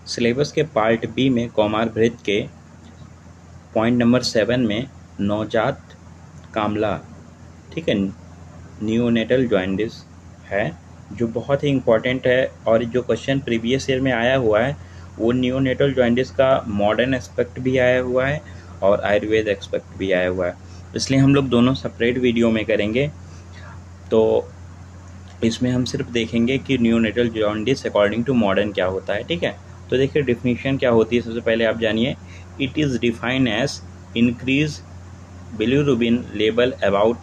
Syllabus के part B में कौमार भृत्य के पॉइंट नंबर 7 में नवजात कामला, ठीक है, नियोनेटल जॉइंडिस है, जो बहुत ही इम्पॉर्टेंट है। और जो क्वेश्चन प्रीवियस ईयर में आया हुआ है वो नियोनेटल जॉइंडिस का मॉडर्न एस्पेक्ट भी आया हुआ है और आयुर्वेद एस्पेक्ट भी आया हुआ है, इसलिए हम लोग दोनों सेपरेट वीडियो में करेंगे। तो इसमें हम सिर्फ देखेंगे कि neonatal jaundice according to modern क्या होता है, ठीक है। तो देखिए डिफिनीशन क्या होती है, सबसे पहले आप जानिए। It is defined as increase bilirubin level about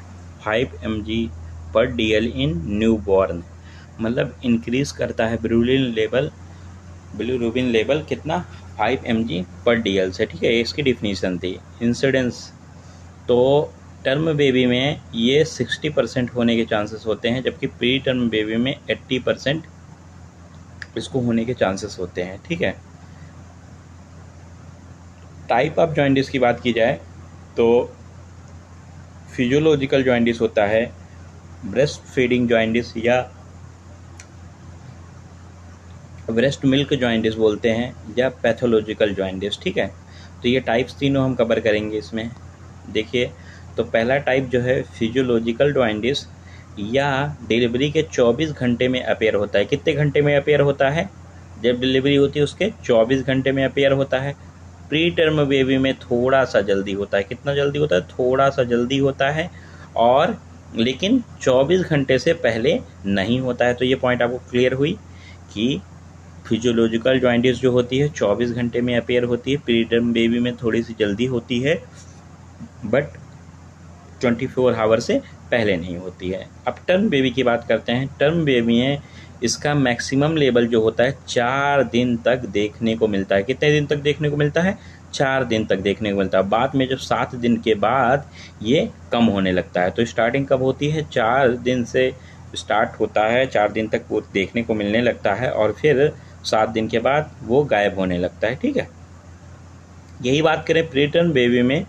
5 mg/dl in newborn. मतलब इंक्रीज करता है बिलिरुबिन लेवल कितना, 5 mg/dl से, ठीक है। इसकी डिफिनीशन थी। इंसिडेंस तो टर्म बेबी में ये 60% होने के चांसेस होते हैं, जबकि प्री टर्म बेबी में 80% इसको होने के चांसेस होते हैं, ठीक है। टाइप ऑफ जॉइंडिस की बात की जाए तो फिजियोलॉजिकल जॉइंडिस होता है, ब्रेस्ट फीडिंग जॉइंडिस या ब्रेस्ट मिल्क जॉइंडिस बोलते हैं, या पैथोलॉजिकल जॉइंडिस, ठीक है। तो ये टाइप्स तीनों हम कवर करेंगे इसमें। देखिए, तो पहला टाइप जो है फिजियोलॉजिकल जॉइंडिस, या डिलीवरी के 24 घंटे में अपेयर होता है। कितने घंटे में अपेयर होता है? जब डिलीवरी होती है उसके 24 घंटे में अपेयर होता है। प्री टर्म बेबी में थोड़ा सा जल्दी होता है। कितना जल्दी होता है? थोड़ा सा जल्दी होता है, और लेकिन 24 घंटे से पहले नहीं होता है। तो ये पॉइंट आपको क्लियर हुई कि फिजियोलॉजिकल जॉइंडिस जो होती है 24 घंटे में अपेयर होती है, प्री टर्म बेबी में थोड़ी सी जल्दी होती है, बट 24 आवर से पहले नहीं होती है। अब टर्म बेबी की बात करते हैं। टर्म बेबी में इसका मैक्सिमम लेवल जो होता है 4 दिन तक देखने को मिलता है। कितने दिन तक देखने को मिलता है? 4 दिन तक देखने को मिलता है। बाद में जब 7 दिन के बाद ये कम होने लगता है। तो स्टार्टिंग कब होती है? 4 दिन से स्टार्ट होता है, 4 दिन तक वो देखने को मिलने लगता है, और फिर 7 दिन के बाद वो गायब होने लगता है, ठीक है। यही बात करें प्री टर्म बेबी में,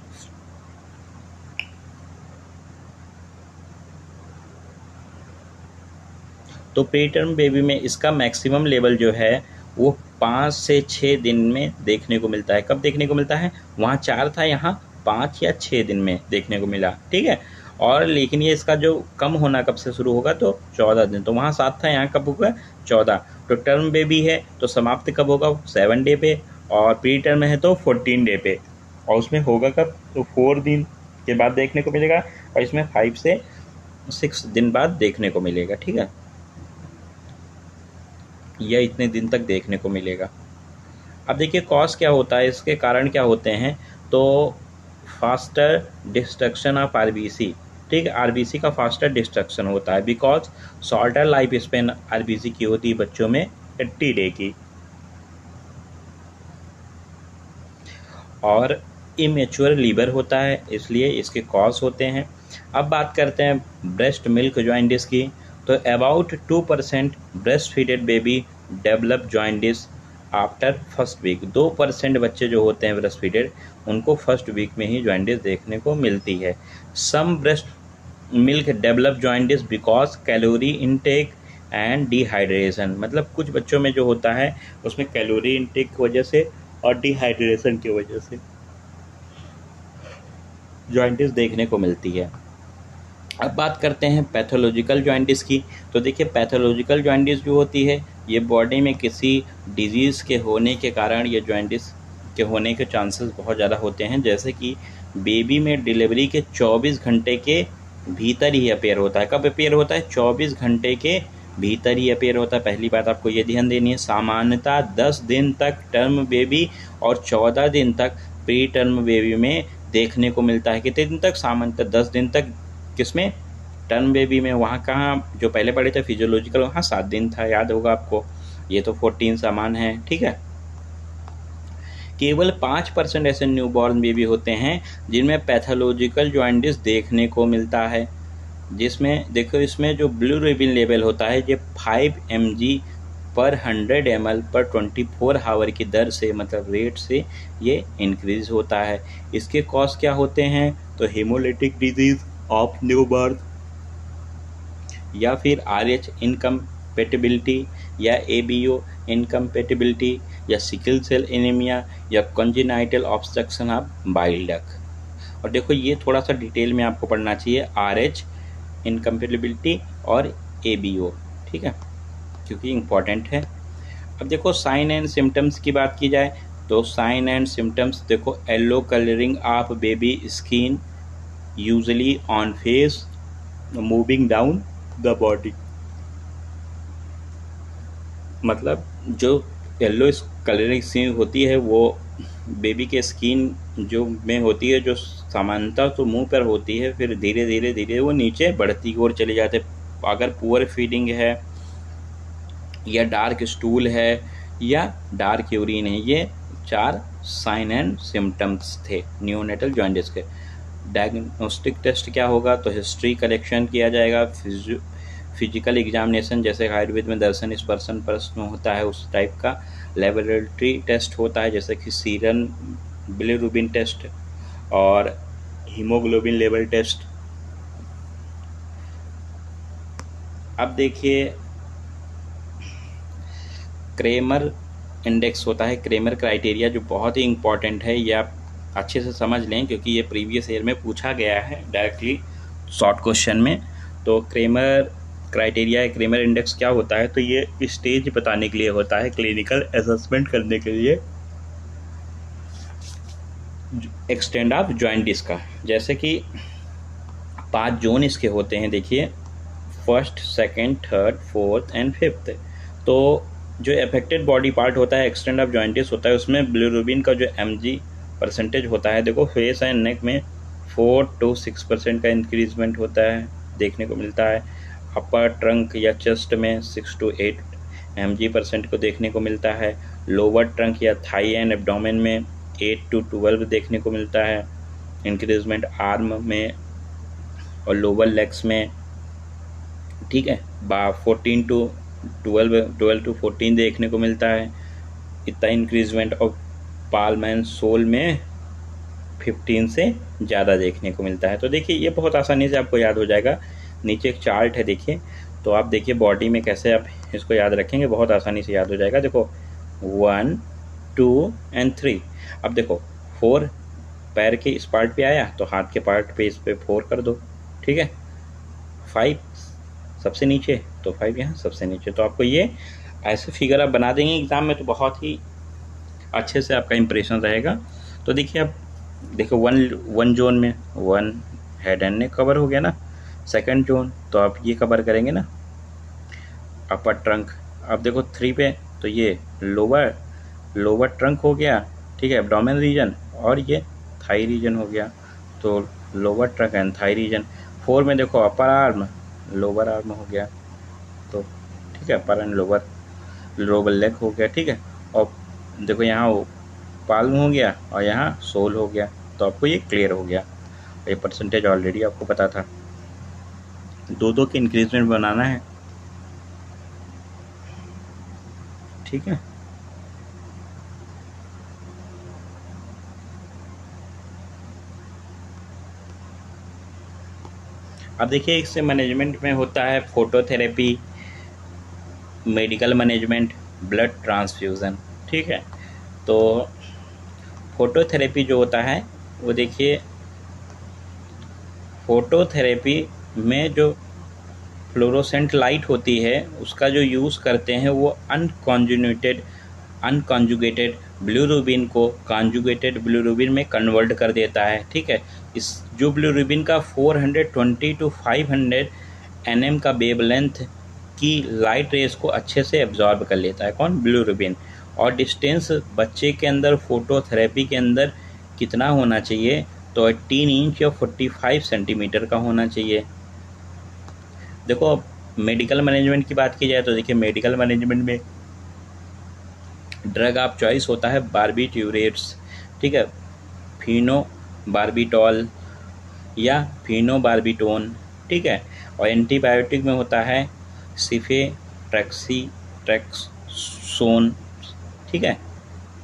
तो प्री टर्म बेबी में इसका मैक्सिमम लेवल जो है वो 5 से 6 दिन में देखने को मिलता है। कब देखने को मिलता है? वहाँ 4 था, यहाँ 5 या 6 दिन में देखने को मिला, ठीक है। और लेकिन ये इसका जो कम होना कब से शुरू होगा? तो 14 दिन। तो वहाँ 7 था, यहाँ कब होगा? 14। तो टर्म बेबी है तो समाप्त कब होगा? 7 डे पे। और प्री टर्म है तो 14 डे पे। और उसमें होगा कब? तो 4 दिन के बाद देखने को मिलेगा, और इसमें 5 से 6 दिन बाद देखने को मिलेगा, ठीक है। या इतने दिन तक देखने को मिलेगा। अब देखिए कॉज क्या होता है, इसके कारण क्या होते हैं। तो फास्टर डिस्ट्रक्शन ऑफ आरबीसी, ठीक है। आरबीसी का फास्टर डिस्ट्रक्शन होता है, because shorter life span RBC की होती है बच्चों में 80 डे की, और इमेच्योर लीवर होता है, इसलिए इसके कॉज होते हैं। अब बात करते हैं ब्रेस्ट मिल्क जॉइंडिस की। तो about 2% breast feeded baby develop jaundice after first week. 2% बच्चे जो होते हैं ब्रेस्ट फीडेड, उनको फर्स्ट वीक में ही जॉइंडिस देखने को मिलती है। Some breast milk develop jaundice because calorie intake and dehydration. मतलब कुछ बच्चों में जो होता है उसमें कैलोरी इनटेक की वजह से और डिहाइड्रेशन की वजह से जॉइंटिस देखने को मिलती है। अब बात करते हैं पैथोलॉजिकल जॉइंटिस की। तो देखिए पैथोलॉजिकल जॉइंटिस जो होती है ये बॉडी में किसी डिजीज़ के होने के कारण ये जॉइंटिस के होने के चांसेस बहुत ज़्यादा होते हैं। जैसे कि बेबी में डिलीवरी के 24 घंटे के भीतर ही अपेयर होता है। कब अपेयर होता है? 24 घंटे के भीतर ही अपेयर होता है। पहली बात आपको ये ध्यान देनी है। सामान्यतः 10 दिन तक टर्म बेबी और 14 दिन तक प्री टर्म बेबी में देखने को मिलता है। कितने दिन तक? सामान्यतः 10 दिन तक। किसमें? टर्म बेबी में। वहाँ कहाँ जो पहले पढ़े थे फिजियोलॉजिकल, वहाँ 7 दिन था, याद होगा आपको। ये तो 14 सामान है, ठीक है। केवल 5% ऐसे न्यूबॉर्न बेबी होते हैं जिनमें पैथोलॉजिकल जॉइंटिस देखने को मिलता है, जिसमें देखो इसमें जो बिलिरुबिन लेवल होता है ये 5 mg/100 ml पर 24 आवर की दर से, मतलब रेट से ये इंक्रीज होता है। इसके कॉज क्या होते हैं? तो haemolytic disease of new birth, या फिर RH इनकम्पेटिबिलिटी, या ABO इनकम्पेटिबिलिटी, या सिकल सेल एनीमिया या congenital obstruction of bile duct. और देखो ये थोड़ा सा डिटेल में आपको पढ़ना चाहिए, RH इनकम्पेटिबिलिटी और ABO, ठीक है, क्योंकि इम्पॉर्टेंट है। अब देखो साइन एंड सिम्टम्स की बात की जाए तो साइन एंड सिम्टम्स देखो, yellow colouring of baby skin usually on face, moving down the body. मतलब जो येलो कलरिंग स्किन होती है वो बेबी के स्किन जो में होती है, जो सामान्यतः तो मुंह पर होती है, फिर धीरे धीरे धीरे वो नीचे बढ़ती ओर चले जाते। अगर पुअर फीडिंग है या डार्क स्टूल है या डार्क यूरिन है, ये 4 साइन एंड सिम्टम्स थे नियोनेटल जॉन्डिस के। डायग्नोस्टिक टेस्ट क्या होगा, तो हिस्ट्री कलेक्शन किया जाएगा, फिजिकल एग्जामिनेशन जैसे आयुर्वेद में दर्शन स्पर्शन प्रश्न होता है उस टाइप का, लेबोरेटरी टेस्ट होता है जैसे कि सीरम बिलिरुबिन टेस्ट और हीमोग्लोबिन लेवल टेस्ट। अब देखिए क्रेमर इंडेक्स होता है, क्रेमर क्राइटेरिया, जो बहुत ही इंपॉर्टेंट है, ये आप अच्छे से समझ लें क्योंकि ये प्रीवियस ईयर में पूछा गया है डायरेक्टली शॉर्ट क्वेश्चन में। तो क्रेमर क्राइटेरिया, क्रेमर इंडेक्स क्या होता है, तो ये स्टेज बताने के लिए होता है, क्लिनिकल असेसमेंट करने के लिए एक्सटेंड ऑफ जॉइंटिस का। जैसे कि 5 जोन इसके होते हैं, देखिए 1st, 2nd, 3rd, 4th and 5th। तो जो अफेक्टेड बॉडी पार्ट होता है, एक्सटेंड ऑफ जॉइंटिस होता है, उसमें बिलिरुबिन का जो mg परसेंटेज होता है, देखो फेस एंड नेक में 4 to 6% का इंक्रीजमेंट होता है, देखने को मिलता है। अपर ट्रंक या चेस्ट में 6 to 8 mg परसेंट को देखने को मिलता है। लोअर ट्रंक या थाई एंड एब्डोमेन में 8 to 12 देखने को मिलता है इंक्रीजमेंट। आर्म में और लोअर लेग्स में, ठीक है, 14 to 14 देखने को मिलता है इतना इंक्रीजमेंट। और पाल्म एंड सोल में 15 से ज़्यादा देखने को मिलता है। तो देखिए ये बहुत आसानी से आपको याद हो जाएगा, नीचे एक चार्ट है देखिए, तो आप देखिए बॉडी में कैसे आप इसको याद रखेंगे, बहुत आसानी से याद हो जाएगा। देखो 1, 2 एंड 3। अब देखो 4 पैर के इस पार्ट पे आया तो हाथ के पार्ट पे इस पे 4 कर दो, ठीक है। 5 सबसे नीचे तो 5 यहाँ सबसे नीचे। तो आपको ये ऐसे फिगर आप बना देंगे एग्जाम में तो बहुत ही अच्छे से आपका इंप्रेशन रहेगा। तो देखिए अब देखो वन जोन में 1 हेड एंड नेक कवर हो गया ना। 2nd जोन तो आप ये कवर करेंगे ना, अपर ट्रंक। अब देखो 3 पे तो ये लोअर ट्रंक हो गया, ठीक है, एब्डोमेन रीजन, और ये थाई रीजन हो गया, तो lower trunk and thigh region. 4 में देखो अपर आर्म लोअर आर्म हो गया, तो ठीक है, अपर एंड लोअर लेग हो गया, ठीक है। और देखो यहाँ वो पाल्म हो गया और यहाँ सोल हो गया, तो आपको ये क्लियर हो गया। ये परसेंटेज ऑलरेडी आपको पता था, 2-2 के इंक्रीजमेंट बनाना है, ठीक है। अब देखिए इससे मैनेजमेंट में होता है phototherapy, medical management, blood transfusion, ठीक है। तो फोटोथेरेपी जो होता है वो देखिए, फोटोथेरेपी में जो फ्लोरोसेंट लाइट होती है उसका जो यूज़ करते हैं वो अनकॉन्जुगेटेड बिलिरुबिन को कॉन्जुगेटेड बिलिरुबिन में कन्वर्ट कर देता है, ठीक है। इस जो बिलिरुबिन का 420 to 500 nm का वेवलेंथ की लाइट रेस को अच्छे से एब्जॉर्ब कर लेता है, कौन, बिलिरुबिन। और डिस्टेंस बच्चे के अंदर फोटोथेरेपी के अंदर कितना होना चाहिए, तो 18 इंच या 45 सेंटीमीटर का होना चाहिए। देखो मेडिकल मैनेजमेंट की बात की जाए तो देखिए मेडिकल मैनेजमेंट में ड्रग ऑफ चॉइस होता है बार्बिट्यूरेट्स, ठीक है, फिनोबार्बिटॉल या फिनोबार्बिटोन, ठीक है। और एंटीबायोटिक में होता है सेफेट्रैक्सोन, ठीक है,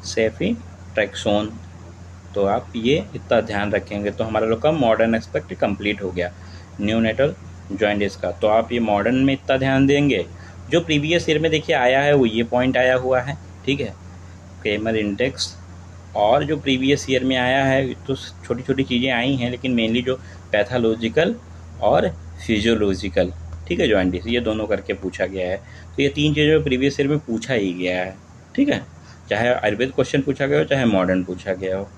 सेफेट्रैक्सोन। तो आप ये इतना ध्यान रखेंगे तो हमारा लोग का मॉडर्न एस्पेक्ट कंप्लीट हो गया न्यूनेटल जॉइंटिस का। तो आप ये मॉडर्न में इतना ध्यान देंगे, जो प्रीवियस ईयर में देखिए आया है वो ये पॉइंट आया हुआ है, ठीक है। क्रेमर इंडेक्स, और जो प्रीवियस ईयर में आया है तो छोटी छोटी चीज़ें आई हैं, लेकिन मेनली जो पैथोलॉजिकल और फिजियोलॉजिकल, ठीक है, जॉइंटिस, ये दोनों करके पूछा गया है। तो ये 3 चीज़ें प्रीवियस ईयर में पूछा ही गया है, ठीक है, चाहे आयुर्वेद क्वेश्चन पूछा गया हो चाहे मॉडर्न पूछा गया हो।